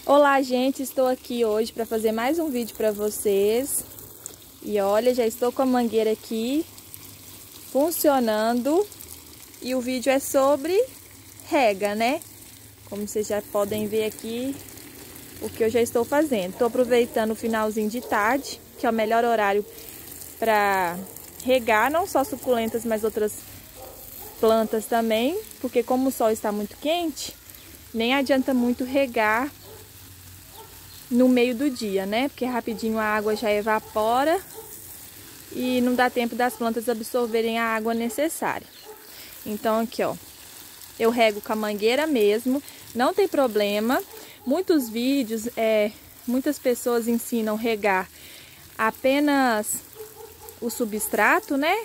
Olá, gente, estou aqui hoje para fazer mais um vídeo para vocês. E olha, já estou com a mangueira aqui funcionando. E o vídeo é sobre rega, né? Como vocês já podem ver aqui, o que eu já estou fazendo. Estou aproveitando o finalzinho de tarde, que é o melhor horário para regar, não só suculentas, mas outras plantas também. Porque como o sol está muito quente, nem adianta muito regar no meio do dia, né? Porque rapidinho a água já evapora e não dá tempo das plantas absorverem a água necessária. Então aqui, ó, eu rego com a mangueira mesmo, não tem problema. Muitos vídeos, muitas pessoas ensinam regar apenas o substrato, né?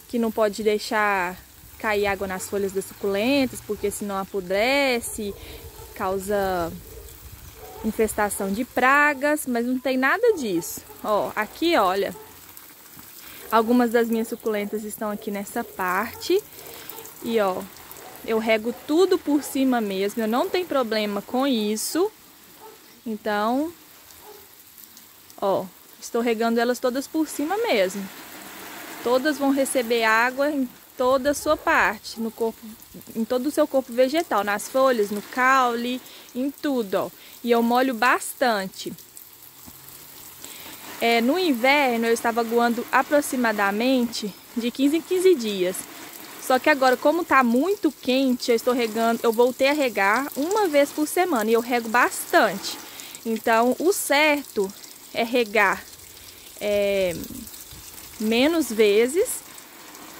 Que não pode deixar cair água nas folhas das suculentas, porque senão apodrece, causa infestação de pragas, mas não tem nada disso. Ó, aqui, olha, algumas das minhas suculentas estão aqui nessa parte. E ó, eu rego tudo por cima mesmo, eu não tenho problema com isso. Então, ó, estou regando elas todas por cima mesmo. Todas vão receber água em toda a sua parte, no corpo, em todo o seu corpo vegetal, nas folhas, no caule, em tudo, ó. E eu molho bastante. No inverno eu estava aguando aproximadamente de 15 em 15 dias. Só que agora, como tá muito quente, eu voltei a regar uma vez por semana e eu rego bastante. Então, o certo é regar menos vezes,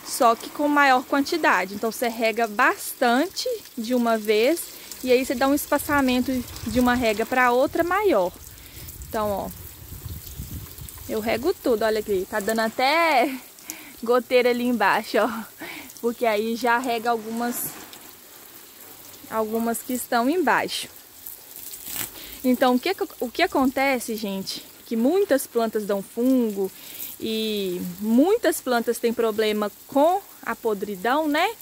só que com maior quantidade. Então você rega bastante de uma vez e aí você dá um espaçamento de uma rega para outra maior. Então, ó, eu rego tudo, olha aqui, tá dando até goteira ali embaixo, ó, porque aí já rega algumas que estão embaixo. Então, o que acontece, gente, que muitas plantas dão fungo e muitas plantas têm problema com a podridão, né?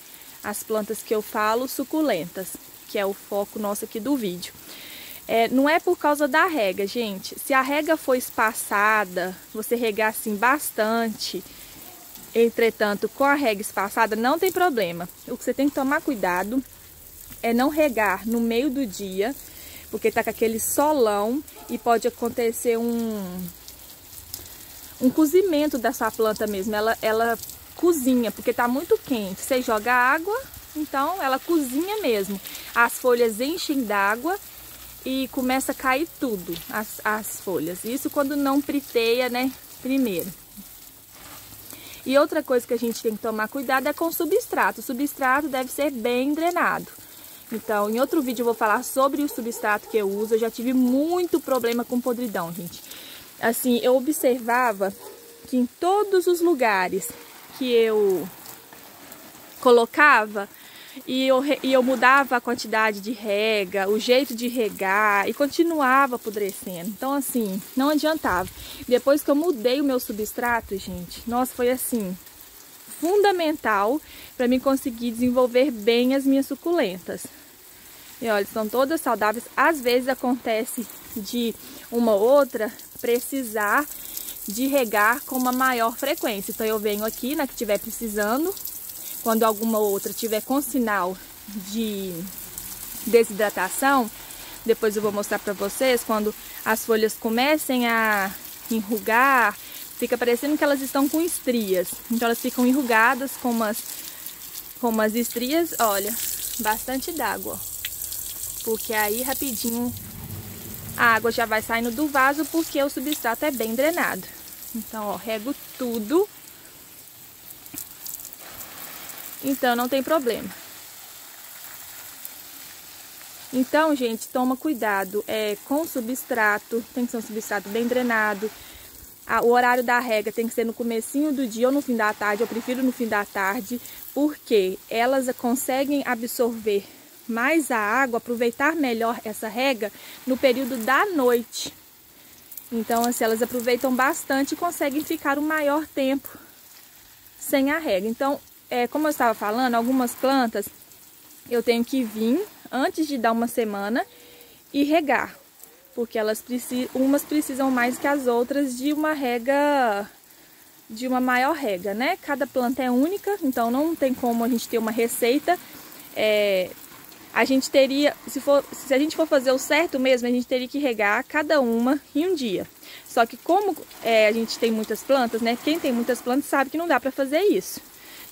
As plantas que eu falo, suculentas, que é o foco nosso aqui do vídeo. Não é por causa da rega, gente. Se a rega for espaçada, você regar assim bastante, entretanto, com a rega espaçada, não tem problema. O que você tem que tomar cuidado é não regar no meio do dia, porque tá com aquele solão e pode acontecer um cozimento dessa planta mesmo. Ela cozinha, porque tá muito quente. Você joga água, então ela cozinha mesmo. As folhas enchem d'água e começa a cair tudo, as folhas. Isso quando não priteia, né, primeiro. E outra coisa que a gente tem que tomar cuidado é com o substrato. O substrato deve ser bem drenado. Então, em outro vídeo eu vou falar sobre o substrato que eu uso. Eu já tive muito problema com podridão, gente. Assim, eu observava que em todos os lugares que eu colocava e eu mudava a quantidade de rega, o jeito de regar e continuava apodrecendo. Então, assim, não adiantava. Depois que eu mudei o meu substrato, gente, nossa, foi assim, fundamental para mim conseguir desenvolver bem as minhas suculentas. E olha, são todas saudáveis. Às vezes acontece de uma ou outra precisar de regar com uma maior frequência. Então eu venho aqui na que estiver precisando. Quando alguma outra tiver com sinal de desidratação, depois eu vou mostrar para vocês, quando as folhas comecem a enrugar, fica parecendo que elas estão com estrias. Então elas ficam enrugadas com umas estrias, olha, bastante d'água. Porque aí rapidinho a água já vai saindo do vaso, porque o substrato é bem drenado. Então, ó, rego tudo. Então, não tem problema. Então, gente, toma cuidado com o substrato. Tem que ser um substrato bem drenado. O horário da rega tem que ser no comecinho do dia ou no fim da tarde. Eu prefiro no fim da tarde, porque elas conseguem absorver mais a água, aproveitar melhor essa rega no período da noite. Então, assim, elas aproveitam bastante e conseguem ficar o maior tempo sem a rega. Então, como eu estava falando, algumas plantas eu tenho que vir antes de dar uma semana e regar. porque umas precisam mais que as outras de uma rega, de uma maior rega, né? Cada planta é única, então não tem como a gente ter uma receita. A gente teria, se a gente for fazer o certo mesmo, a gente teria que regar cada uma em um dia. Só que como a gente tem muitas plantas, né? Quem tem muitas plantas sabe que não dá pra fazer isso.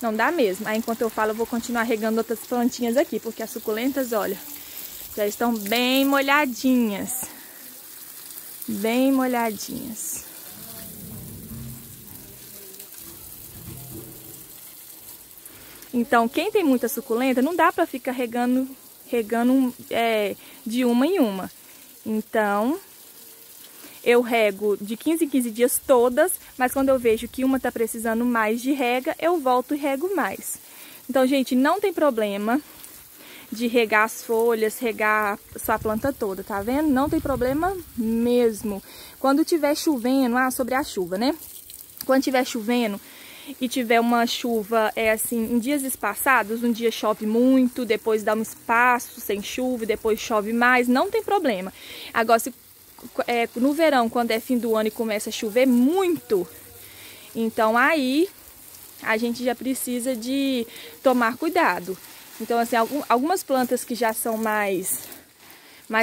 Não dá mesmo. Aí enquanto eu falo, eu vou continuar regando outras plantinhas aqui, porque as suculentas, olha, já estão bem molhadinhas. Bem molhadinhas. Então, quem tem muita suculenta, não dá pra ficar regando de uma em uma. Então, eu rego de 15 em 15 dias todas, mas quando eu vejo que uma tá precisando mais de rega, eu volto e rego mais. Então, gente, não tem problema de regar as folhas, regar sua planta toda, tá vendo? Não tem problema mesmo. Quando tiver chovendo, sobre a chuva, né? Quando tiver chovendo e tiver uma chuva, assim, em dias espaçados, um dia chove muito, depois dá um espaço sem chuva, depois chove mais, não tem problema. Agora, se no verão, quando é fim do ano e começa a chover muito, então aí a gente já precisa de tomar cuidado. Então, assim, algumas plantas que já são mais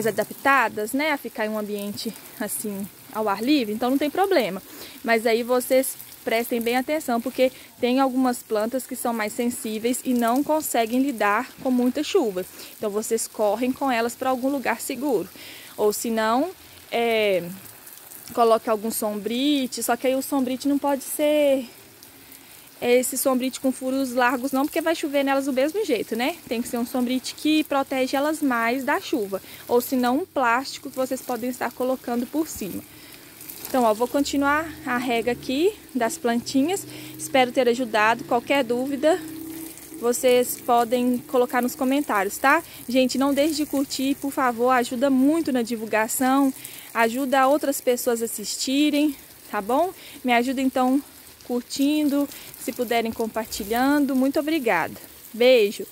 adaptadas, né, a ficar em um ambiente, assim, ao ar livre, então não tem problema. Mas aí vocês prestem bem atenção, porque tem algumas plantas que são mais sensíveis e não conseguem lidar com muita chuva. Então, vocês correm com elas para algum lugar seguro. Ou se não, coloque algum sombrite, só que aí o sombrite não pode ser esse sombrite com furos largos não, porque vai chover nelas do mesmo jeito, né? Tem que ser um sombrite que protege elas mais da chuva, ou se não um plástico que vocês podem estar colocando por cima. Então, ó, vou continuar a rega aqui das plantinhas, espero ter ajudado. Qualquer dúvida, vocês podem colocar nos comentários, tá? Gente, não deixe de curtir, por favor, ajuda muito na divulgação, ajuda outras pessoas a assistirem, tá bom? Me ajuda então curtindo, se puderem compartilhando. Muito obrigada. Beijo!